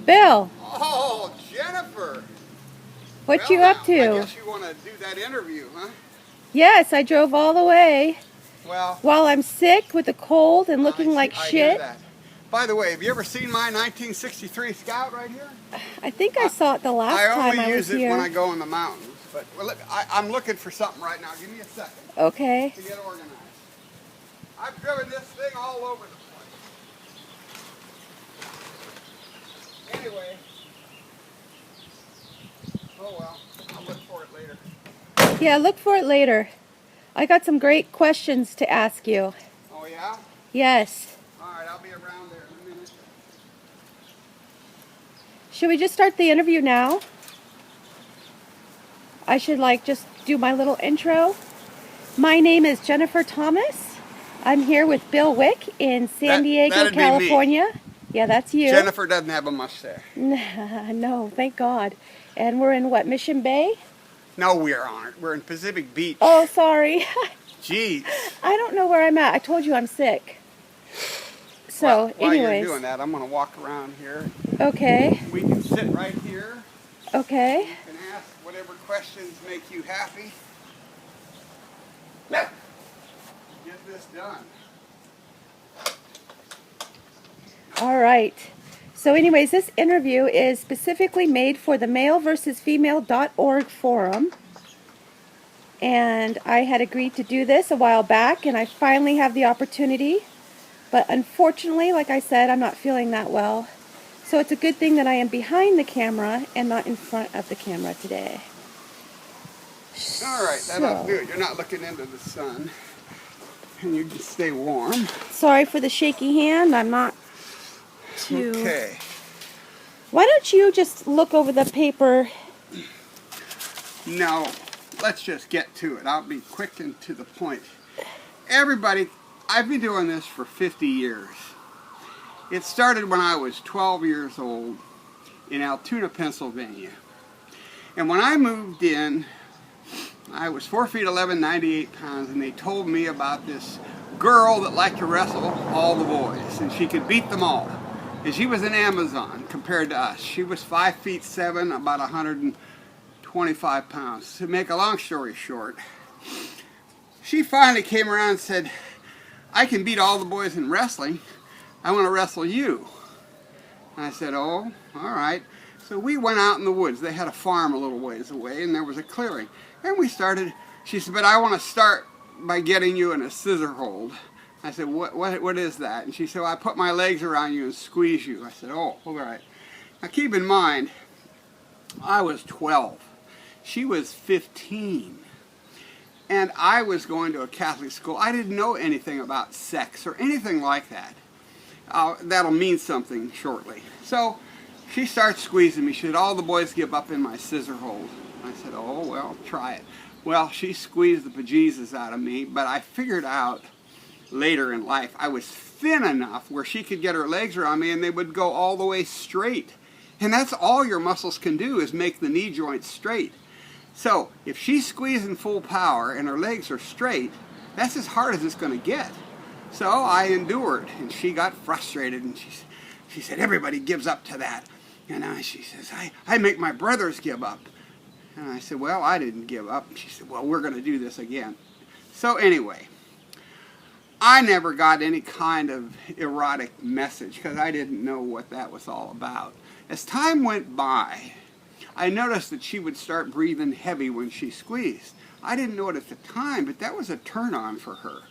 Bill, Oh, Jennifer. what Well, you now, up to? I guess you want to do that interview, huh? Yes, I drove all the way Well, while I'm sick with a cold and looking like I hear shit. that. By the way, have you ever seen my 1963 Scout right here? I think I saw it the last I time only I was use it when I here. go in the mountains. But well, look, I'm looking for something right now. Give me a second Okay. to get organized. I've driven this thing all over the place. Anyway. Oh well, I'll look for it later. Yeah, look for it later. I got some great questions to ask you. Oh yeah? Yes. Alright, I'll be around there in a minute. Should we just start the interview now? I should just do my little intro. My name is Jennifer Thomas. I'm here with Bill Wick in San Diego, that'd be me. California. Yeah, that's you. Jennifer doesn't have a mustache. No, thank God. And we're in what, Mission Bay? No, we aren't. We're in Pacific Beach. Oh, sorry. Jeez. I don't know where I'm at. I told you I'm sick. So, well, while anyways. you're doing that, I'm going to walk around here. Okay. We can sit right here. Okay. You can ask whatever questions make you happy. Get this done. All right. So anyways, this interview is specifically made for the maleversusfemale.org forum. And I had agreed to do this a while back, and I finally have the opportunity. But unfortunately, like I said, I'm not feeling that well. So it's a good thing that I am behind the camera and not in front of the camera today. All right, that'll do it. You're not looking into the sun. And you can stay warm. Sorry for the shaky hand. I'm not too... Okay. Why don't you just look over the paper? No, let's just get to it. I'll be quick and to the point. Everybody, I've been doing this for 50 years. It started when I was 12 years old in Altoona, Pennsylvania. And when I moved in, I was 4 feet 11, 98 pounds, and they told me about this girl that liked to wrestle all the boys, and she could beat them all. And she was an Amazon compared to us. She was 5 feet 7, about 125 pounds. To make a long story short, she finally came around and said, I can beat all the boys in wrestling. I want to wrestle you. And I said, oh, all right. So we went out in the woods. They had a farm a little ways away, and there was a clearing. And we started, she said, but I want to start by getting you in a scissor hold. I said, what is that? And she said, well, I put my legs around you and squeeze you. I said, oh, all right. Now keep in mind, I was 12. She was 15. And I was going to a Catholic school. I didn't know anything about sex or anything like that. That'll mean something shortly. So she starts squeezing me. She said, all the boys give up in my scissor hold. I said, oh, well, try it. Well, she squeezed the bejesus out of me, but I figured out later in life I was thin enough where she could get her legs around me and they would go all the way straight. And that's all your muscles can do is make the knee joints straight. So if she's squeezing full power and her legs are straight, that's as hard as it's going to get. So I endured, and she got frustrated, and she said, everybody gives up to that. And she says, I make my brothers give up. And I said, well, I didn't give up. And she said, well, we're going to do this again. So anyway, I never got any kind of erotic message because I didn't know what that was all about. As time went by, I noticed that she would start breathing heavy when she squeezed. I didn't know it at the time, but that was a turn-on for her.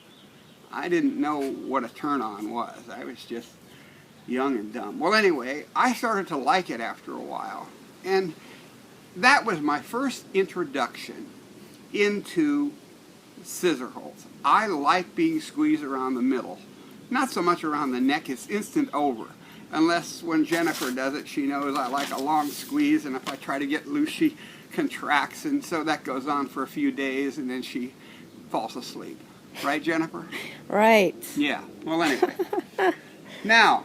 I didn't know what a turn-on was. I was just young and dumb. Well, anyway, I started to like it after a while. And that was my first introduction into scissor holds. I like being squeezed around the middle. Not so much around the neck, it's instant over. Unless when Jennifer does it, she knows I like a long squeeze, and if I try to get loose, she contracts, and so that goes on for a few days, and then she falls asleep. Right, Jennifer? Right. Yeah. Well, anyway. Now,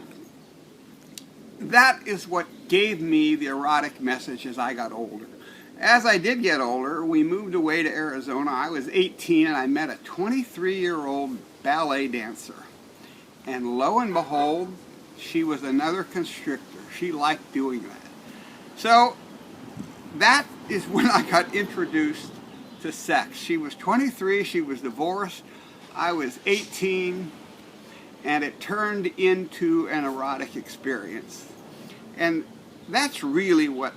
that is what gave me the erotic message as I got older. As I did get older, we moved away to Arizona. I was 18, and I met a 23-year-old ballet dancer. And lo and behold, she was another constrictor. She liked doing that. So that is when I got introduced to sex. She was 23, she was divorced, I was 18, and it turned into an erotic experience. And that's really what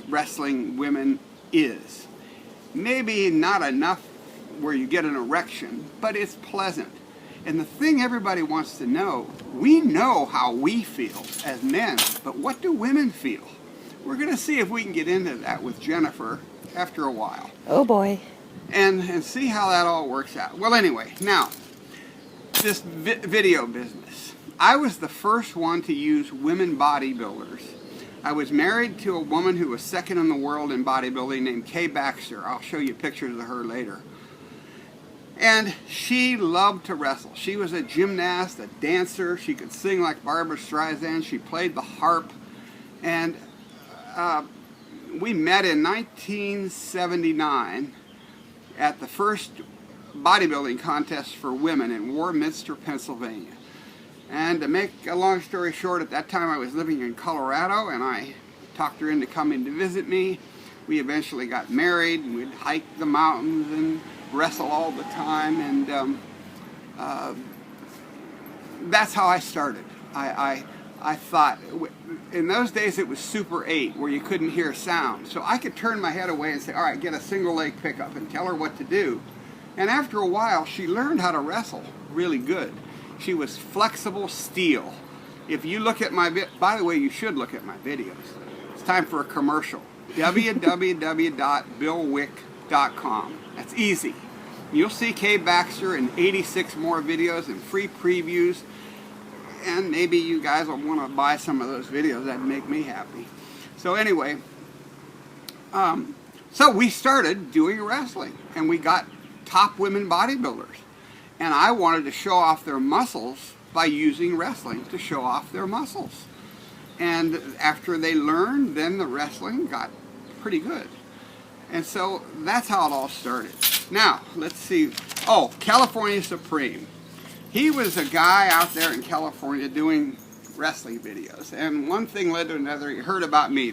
wrestling women is. Maybe not enough where you get an erection, but it's pleasant. And the thing everybody wants to know, we know how we feel as men, but what do women feel? We're going to see if we can get into that with Jennifer after a while. Oh boy. And see how that all works out. Well, anyway, now, this video business. I was the first one to use women bodybuilders. I was married to a woman who was second in the world in bodybuilding named Kay Baxter. I'll show you pictures of her later. And she loved to wrestle. She was a gymnast, a dancer. She could sing like Barbra Streisand. She played the harp. And we met in 1979 at the first bodybuilding contest for women in Warminster, Pennsylvania. And to make a long story short, at that time I was living in Colorado, and I talked her into coming to visit me. We eventually got married, and we'd hike the mountains and wrestle all the time, and that's how I started. I thought, in those days it was Super 8, where you couldn't hear sound. So I could turn my head away and say, all right, get a single leg pickup, and tell her what to do. And after a while, she learned how to wrestle really good. She was flexible steel. If you look at my, by the way, you should look at my videos. It's time for a commercial. www.billwick.com. That's easy. You'll see Kay Baxter and 86 more videos and free previews. And maybe you guys will want to buy some of those videos. That'd make me happy. So anyway, so we started doing wrestling, and we got top women bodybuilders. And I wanted to show off their muscles by using wrestling to show off their muscles. And after they learned, then the wrestling got pretty good. And so that's how it all started. Now, let's see. Oh, California Supreme. He was a guy out there in California doing wrestling videos. And one thing led to another. He heard about me.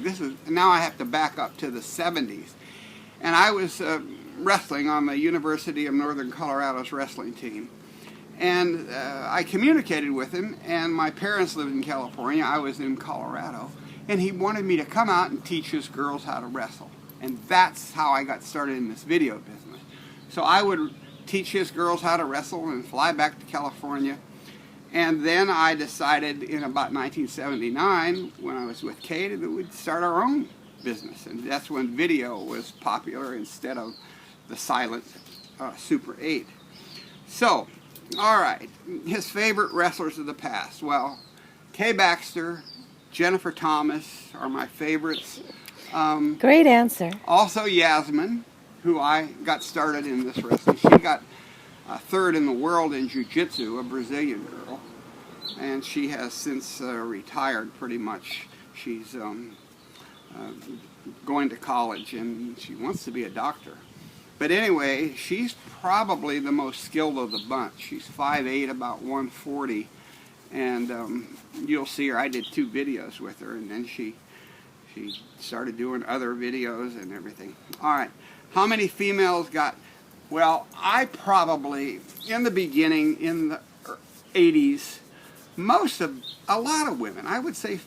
Now I have to back up to the 70s. And I was wrestling on the University of Northern Colorado's wrestling team. And I communicated with him, and my parents lived in California. I was in Colorado. And he wanted me to come out and teach his girls how to wrestle. And that's how I got started in this video business. So I would teach his girls how to wrestle and fly back to California. And then I decided in about 1979, when I was with Kate, that we'd start our own business. And that's when video was popular instead of the silent Super 8. So, all right, his favorite wrestlers of the past. Well, Kay Baxter, Jennifer Thomas are my favorites. Great answer. Also Yasmin, who I got started in this wrestling. She got third in the world in jiu-jitsu, a Brazilian girl. And she has since retired pretty much. She's going to college, and she wants to be a doctor. But anyway, she's probably the most skilled of the bunch. She's 5'8", about 140, and you'll see her. I did 2 videos with her, and then she started doing other videos and everything. All right, how many females got? Well, I probably, in the beginning, in the 80s, a lot of women, I would say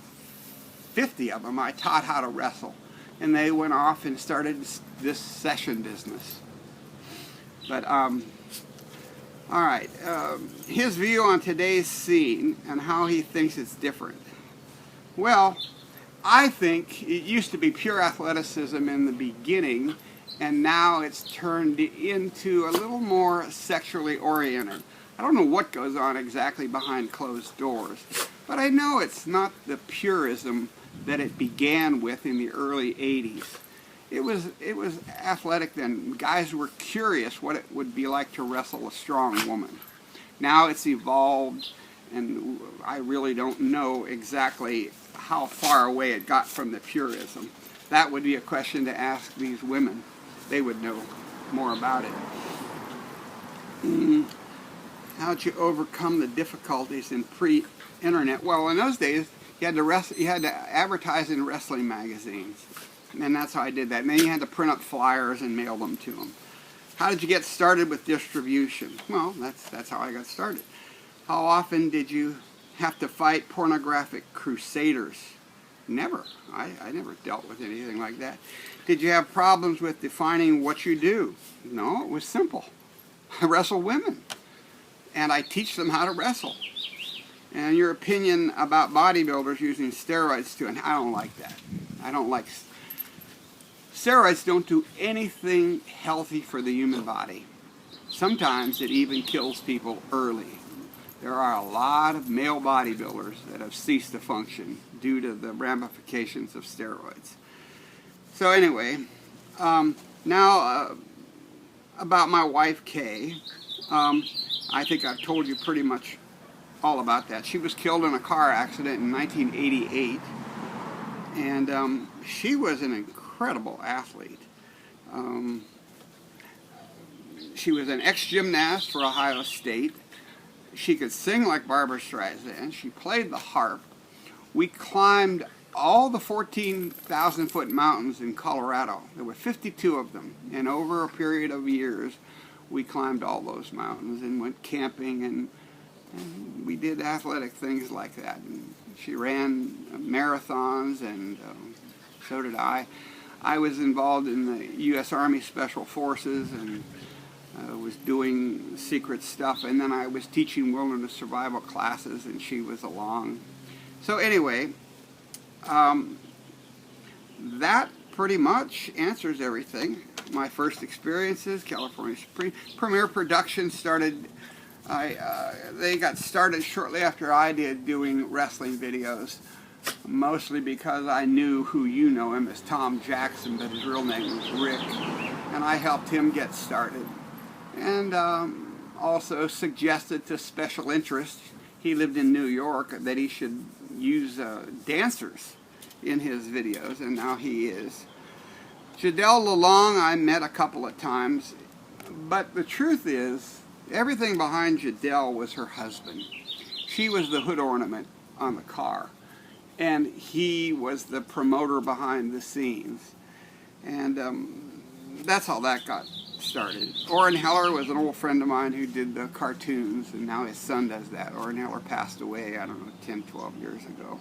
50 of them, I taught how to wrestle. And they went off and started this session business. But, all right, his view on today's scene and how he thinks it's different. Well, I think it used to be pure athleticism in the beginning, and now it's turned into a little more sexually oriented. I don't know what goes on exactly behind closed doors, but I know it's not the purism that it began with in the early 80s. It was athletic then. Guys were curious what it would be like to wrestle a strong woman. Now it's evolved, and I really don't know exactly how far away it got from the purism. That would be a question to ask these women. They would know more about it. How'd you overcome the difficulties in pre-internet? Well, in those days, You had to advertise in wrestling magazines, and that's how I did that. And then you had to print up flyers and mail them to them. How did you get started with distribution? Well, that's how I got started. How often did you have to fight pornographic crusaders? Never. I never dealt with anything like that. Did you have problems with defining what you do? No, it was simple. I wrestle women, and I teach them how to wrestle. And your opinion about bodybuilders using steroids too, and I don't like that. I don't like steroids. Don't do anything healthy for the human body. Sometimes it even kills people early. There are a lot of male bodybuilders that have ceased to function due to the ramifications of steroids. So anyway, now about my wife Kay. I think I've told you pretty much all about that. She was killed in a car accident in 1988, and she was an incredible athlete. She was an ex-gymnast for Ohio State. She could sing like Barbra Streisand. She played the harp. We climbed all the 14,000-foot mountains in Colorado. There were 52 of them, and over a period of years, we climbed all those mountains and went camping, and we did athletic things like that. And she ran marathons, and so did I. I was involved in the U.S. Army Special Forces, and was doing secret stuff, and then I was teaching wilderness survival classes, and she was along. So anyway, that pretty much answers everything. My first experiences, California Premier Production started. They got started shortly after I did doing wrestling videos, mostly because I knew who you know him as Tom Jackson, but his real name was Rick, and I helped him get started. And also suggested to special interests, he lived in New York, that he should use dancers in his videos, and now he is. Jadelle LeLong I met a couple of times, but the truth is, everything behind Jadelle was her husband. She was the hood ornament on the car, and he was the promoter behind the scenes. And that's how that got started. Orrin Heller was an old friend of mine who did the cartoons, and now his son does that. Orrin Heller passed away, I don't know, 10, 12 years ago.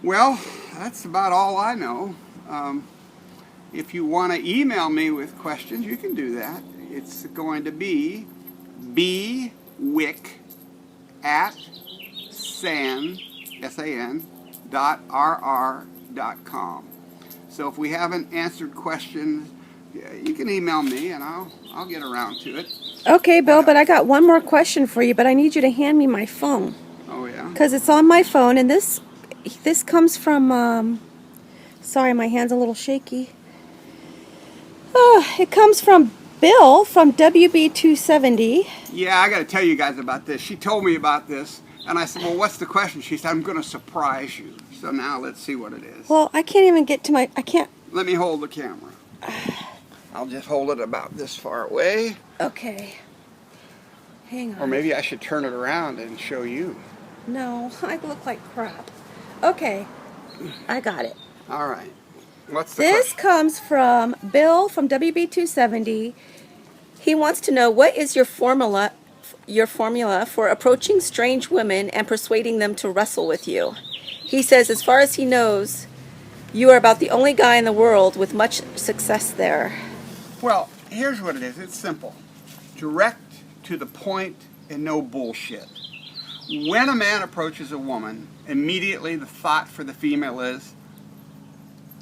Well, that's about all I know. If you want to email me with questions, you can do that. It's going to be bwick@san.rr.com. So if we haven't answered questions, you can email me, and I'll get around to it. Okay, Bill, but I got one more question for you, but I need you to hand me my phone. Oh, yeah? Because it's on my phone, and this comes from, sorry, my hand's a little shaky. It comes from Bill from WB270. Yeah, I got to tell you guys about this. She told me about this, and I said, well, what's the question? She said, I'm going to surprise you. So now let's see what it is. Well, I can't even get to my, I can't. Let me hold the camera. I'll just hold it about this far away. Okay. Hang on. Or maybe I should turn it around and show you. No, I look like crap. Okay, I got it. All right. What's the This question? comes from Bill from WB270. He wants to know, what is your formula for approaching strange women and persuading them to wrestle with you? He says, as far as he knows, you are about the only guy in the world with much success there. Well, here's what it is. It's simple. Direct to the point and no bullshit. When a man approaches a woman, immediately the thought for the female is,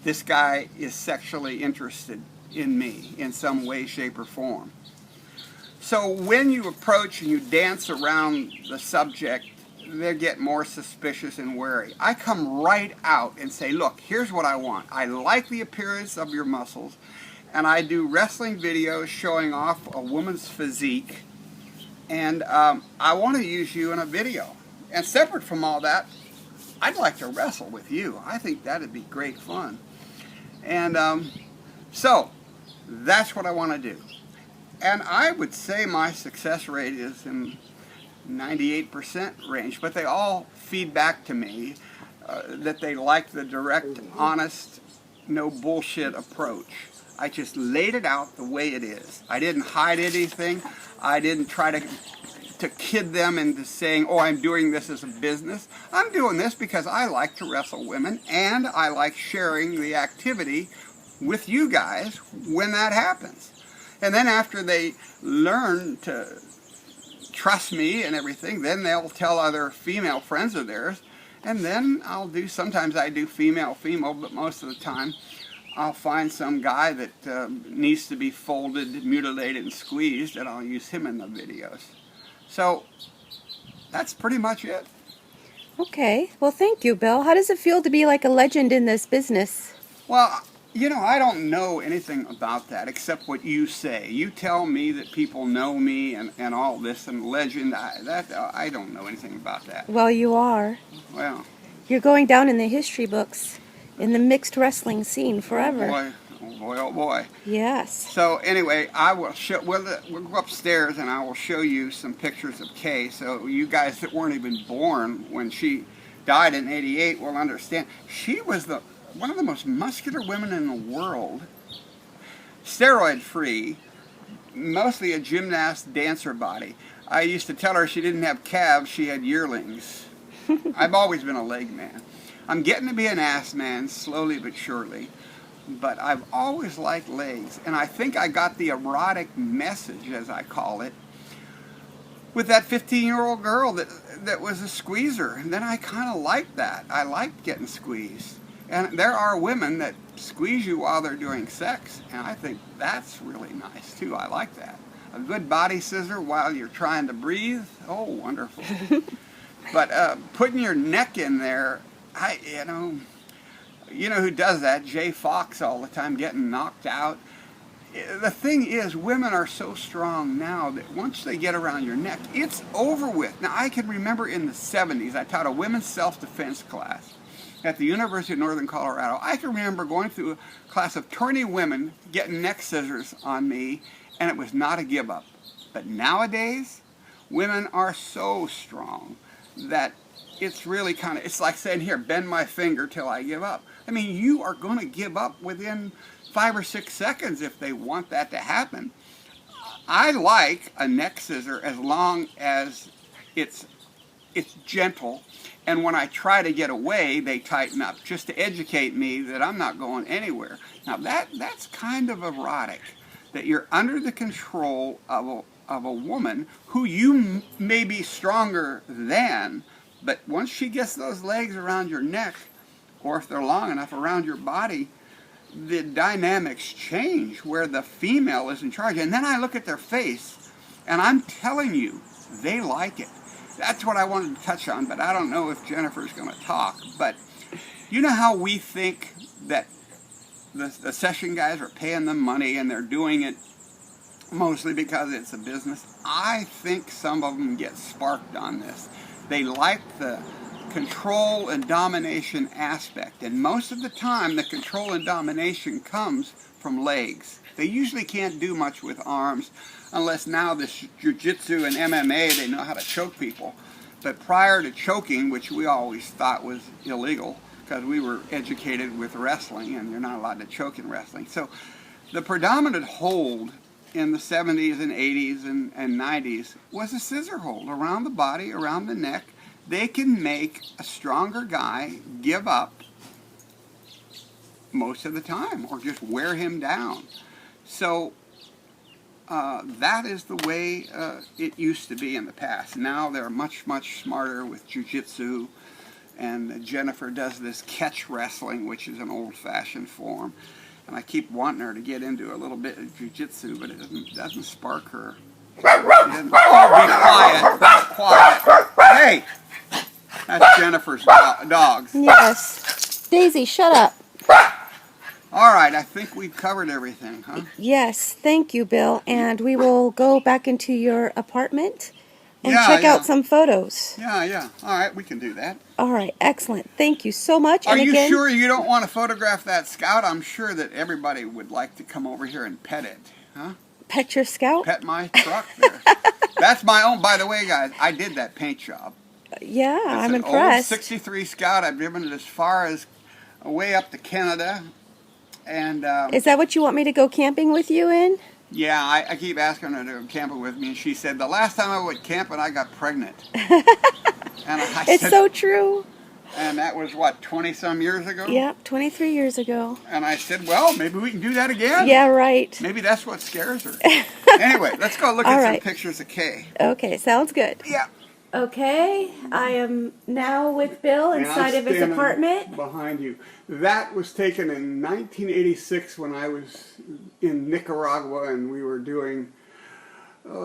this guy is sexually interested in me in some way, shape, or form. So when you approach and you dance around the subject, they get more suspicious and wary. I come right out and say, look, here's what I want. I like the appearance of your muscles, and I do wrestling videos showing off a woman's physique, and I want to use you in a video. And separate from all that, I'd like to wrestle with you. I think that'd be great fun. And so that's what I want to do. And I would say my success rate is 98% range, but they all feed back to me that they like the direct, honest, no bullshit approach. I just laid it out the way it is. I didn't hide anything. I didn't try to kid them into saying, oh, I'm doing this as a business. I'm doing this because I like to wrestle women, and I like sharing the activity with you guys when that happens. And then after they learn to trust me and everything, then they'll tell other female friends of theirs, and then sometimes I do female, but most of the time I'll find some guy that needs to be folded, mutilated, and squeezed, and I'll use him in the videos. So that's pretty much it. Okay. Well, thank you, Bill. How does it feel to be like a legend in this business? Well, you know, I don't know anything about that except what you say. You tell me that people know me and all this and legend. I don't know anything about that. Well, you are. Well, You're going down in the history books in the mixed wrestling scene forever. oh boy, oh boy. Yes. So anyway, we'll go upstairs and I will show you some pictures of Kay. So you guys that weren't even born when she died in '88 will understand. She was one of the most muscular women in the world, steroid free, mostly a gymnast dancer body. I used to tell her she didn't have calves, she had yearlings. I've always been a leg man. I'm getting to be an ass man slowly but surely, but I've always liked legs, and I think I got the erotic message, as I call it, with that 15-year-old girl that was a squeezer, and then I kind of liked that. I liked getting squeezed. And there are women that squeeze you while they're doing sex, and I think that's really nice too. I like that. A good body scissor while you're trying to breathe, oh, wonderful. But putting your neck in there, you know who does that? Jay Fox all the time, getting knocked out. The thing is, women are so strong now that once they get around your neck, it's over with. Now, I can remember in the 70s, I taught a women's self-defense class at the University of Northern Colorado. I can remember going through a class of 20 women getting neck scissors on me, and it was not a give up. But nowadays, women are so strong that it's really it's like saying, here, bend my finger till I give up. I mean, you are going to give up within 5 or 6 seconds if they want that to happen. I like a neck scissor as long as it's gentle, and when I try to get away, they tighten up, just to educate me that I'm not going anywhere. Now that's kind of erotic, that you're under the control of a woman who you may be stronger than, but once she gets those legs around your neck, or if they're long enough around your body, the dynamics change where the female is in charge. And then I look at their face, and I'm telling you, they like it. That's what I wanted to touch on, but I don't know if Jennifer's going to talk. But you know how we think that the session guys are paying them money and they're doing it mostly because it's a business? I think some of them get sparked on this. They like the control and domination aspect, and most of the time the control and domination comes from legs. They usually can't do much with arms, unless now this jiu-jitsu and MMA, they know how to choke people. But prior to choking, which we always thought was illegal, because we were educated with wrestling, and you're not allowed to choke in wrestling. So the predominant hold in the 70s and 80s and 90s was a scissor hold around the body, around the neck. They can make a stronger guy give up most of the time, or just wear him down. So that is the way it used to be in the past. Now they're much, much smarter with jiu-jitsu, and Jennifer does this catch wrestling, which is an old-fashioned form. And I keep wanting her to get into a little bit of jiu-jitsu, but it doesn't spark her. Oh, be quiet. Be quiet. Hey! That's Jennifer's dogs. Yes. Daisy, shut up. All right, I think we've covered everything, huh? Yes, thank you, Bill. And we will go back into your apartment and check out some photos. Yeah. All right, we can do that. All right, excellent. Thank you so much. Are you sure you don't want to photograph that Scout? I'm sure that everybody would like to come over here and pet it, huh? Pet your Scout? Pet my truck there. That's my own, by the way, guys. I did that paint job. Yeah, It's I'm an impressed. old 63 Scout. I've driven it as far as way up to Canada. And Is that what you want me to go camping with you in? yeah, I keep asking her to go camping with me, and she said, the last time I went camping, I got pregnant. And I It's said, so true. and that was, what, 20-some years ago? Yep, 23 years ago. And I said, well, maybe we can do that again. Yeah, right. Maybe that's what scares her. Anyway, let's go look All at right. some pictures of Kay. Okay, sounds good. Yeah. Okay, I am now with Bill And I'm inside of his standing apartment. behind you. That was taken in 1986 when I was in Nicaragua and we were doing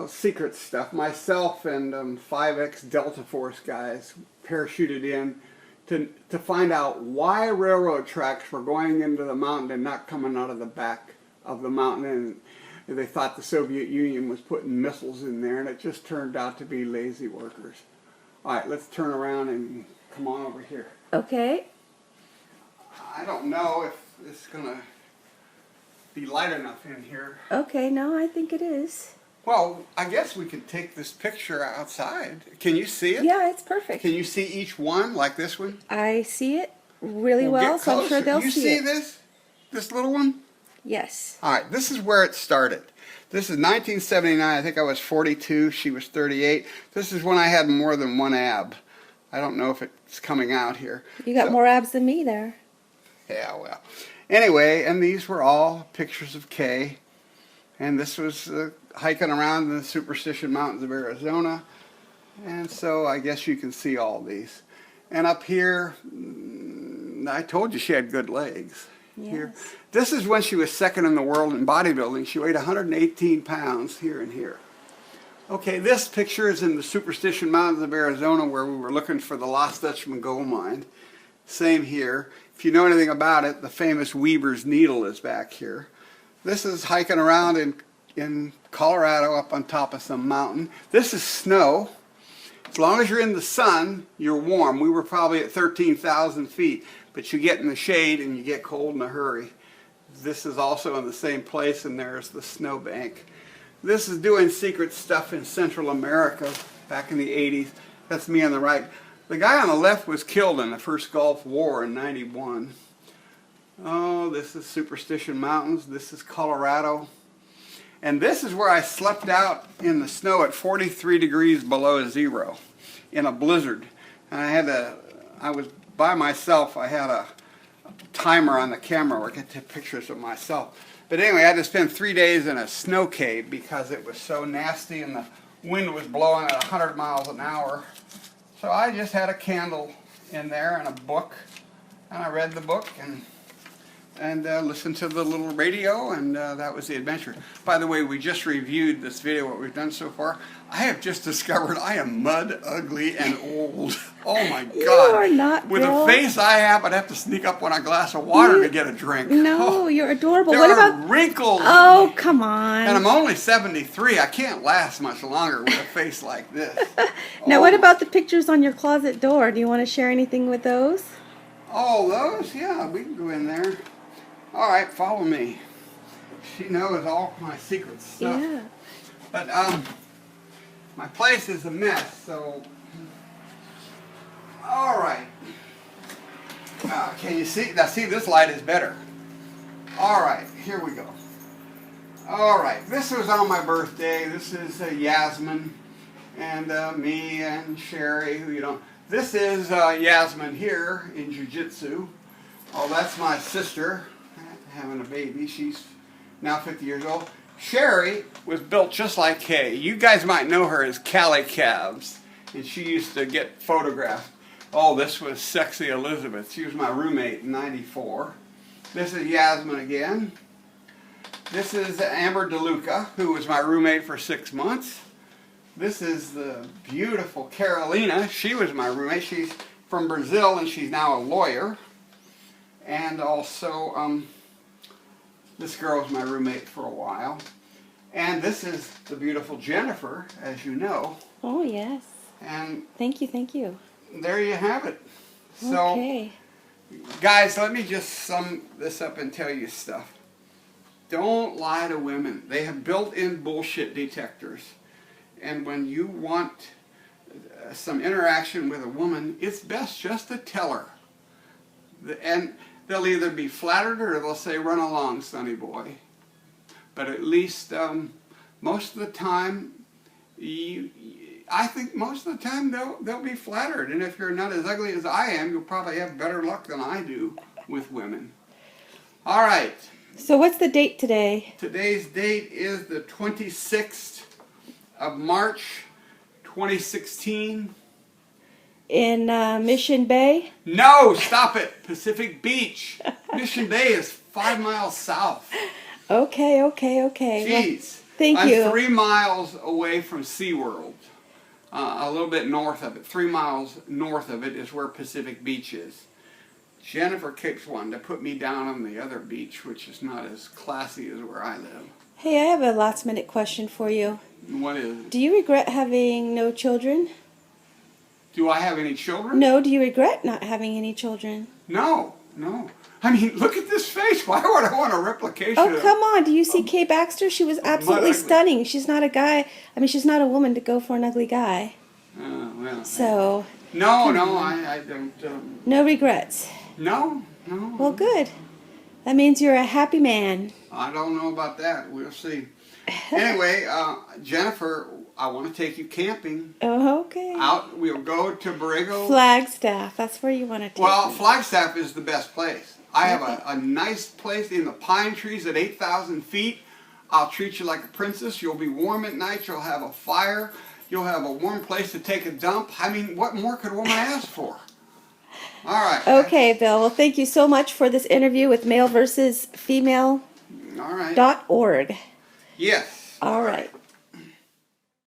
secret stuff. Myself and 5X Delta Force guys parachuted in to find out why railroad tracks were going into the mountain and not coming out of the back of the mountain. And they thought the Soviet Union was putting missiles in there, and it just turned out to be lazy workers. All right, let's turn around and come on over here. Okay. I don't know if it's going to be light enough in here. Okay, no, I think it is. Well, I guess we could take this picture outside. Can you see it? Yeah, it's perfect. Can you see each one, like this one? I see it really well, get so I'm sure closer. they'll You see see it. this? This little one? Yes. All right, this is where it started. This is 1979. I think I was 42. She was 38. This is when I had more than one ab. I don't know if it's coming out here. You got more abs than me there. Yeah, well. Anyway, and these were all pictures of Kay. And this was hiking around the Superstition Mountains of Arizona. And so I guess you can see all these. And up here, I told you she had good legs. Yes. Here. This is when she was second in the world in bodybuilding. She weighed 118 pounds here and here. Okay, this picture is in the Superstition Mountains of Arizona where we were looking for the Lost Dutchman gold mine. Same here. If you know anything about it, the famous Weaver's Needle is back here. This is hiking around in Colorado up on top of some mountain. This is snow. As long as you're in the sun, you're warm. We were probably at 13,000 feet, but you get in the shade and you get cold in a hurry. This is also in the same place, and there's the snowbank. This is doing secret stuff in Central America back in the 80s. That's me on the right. The guy on the left was killed in the first Gulf War in '91. Oh, this is Superstition Mountains. This is Colorado. And this is where I slept out in the snow at 43 degrees below zero in a blizzard. And I was by myself. I had a timer on the camera where I could take pictures of myself. But anyway, I had to spend 3 days in a snow cave because it was so nasty and the wind was blowing at 100 miles an hour. So I just had a candle in there and a book. And I read the book and listened to the little radio, and that was the adventure. By the way, we just reviewed this video, what we've done so far. I have just discovered I am mud, ugly, and old. Oh my God. You are not, With Bill. the face I have, I'd have to sneak up on a glass of water to get a drink. No, you're adorable. There What are about... wrinkles. Oh, come on. And I'm only 73. I can't last much longer with a face like this. Now, what about the pictures on your closet door? Do you want to share anything with those? Oh, those? Yeah, we can go in there. All right, follow me. She knows all my secret stuff. Yeah. But my place is a mess, so. All right. Can you see? Now, see, this light is better. All right, here we go. All right, this was on my birthday. This is Yasmin and me and Sherry, who you know. This is Yasmin here in jiu-jitsu. Oh, that's my sister having a baby. She's now 50 years old. Sherry was built just like Kay. You guys might know her as Callie Calves, and she used to get photographed. Oh, this was Sexy Elizabeth. She was my roommate in '94. This is Yasmin again. This is Amber DeLuca, who was my roommate for 6 months. This is the beautiful Carolina. She was my roommate. She's from Brazil, and she's now a lawyer. And also, this girl was my roommate for a while. And this is the beautiful Jennifer, as you know. Oh, yes. And Thank you, thank you. there you have it. So, Okay. guys, let me just sum this up and tell you stuff. Don't lie to women. They have built-in bullshit detectors. And when you want some interaction with a woman, it's best just to tell her. And they'll either be flattered or they'll say, "Run along, sonny boy." But at least most of the time, I think most of the time they'll be flattered. And if you're not as ugly as I am, you'll probably have better luck than I do with women. All right. So what's the date today? Today's date is the 26th of March, 2016. In Mission Bay? No, stop it. Pacific Beach. Mission Bay is 5 miles south. Okay. Well, Jeez. thank you. I'm 3 miles away from SeaWorld. A little bit north of it. 3 miles north of it is where Pacific Beach is. Jennifer keeps wanting to put me down on the other beach, which is not as classy as where I live. Hey, I have a last minute question for you. What is it? Do you regret having no children? Do I have any children? No, do you regret not having any children? No. I mean, look at this face. Why would I want a replication Oh, of... come on. Do you see Kay Baxter? She was absolutely ugly. stunning. She's not a guy. I mean, she's not a woman to go for an ugly guy. Well, So... No, I don't... No regrets. No. Well, good. That means you're a happy man. I don't know about that. We'll see. Anyway, Jennifer, I want to take you camping. Oh, okay. We'll go to Borrego. Flagstaff. That's where you want to take Well, me. Flagstaff is the best place. I have a nice place in the pine trees at 8,000 feet. I'll treat you like a princess. You'll be warm at night. You'll have a fire. You'll have a warm place to take a dump. I mean, what more could a woman ask for? All right. Okay, Bill. Well, thank you so much for this interview with male versus female.org. All right. Yes. All right.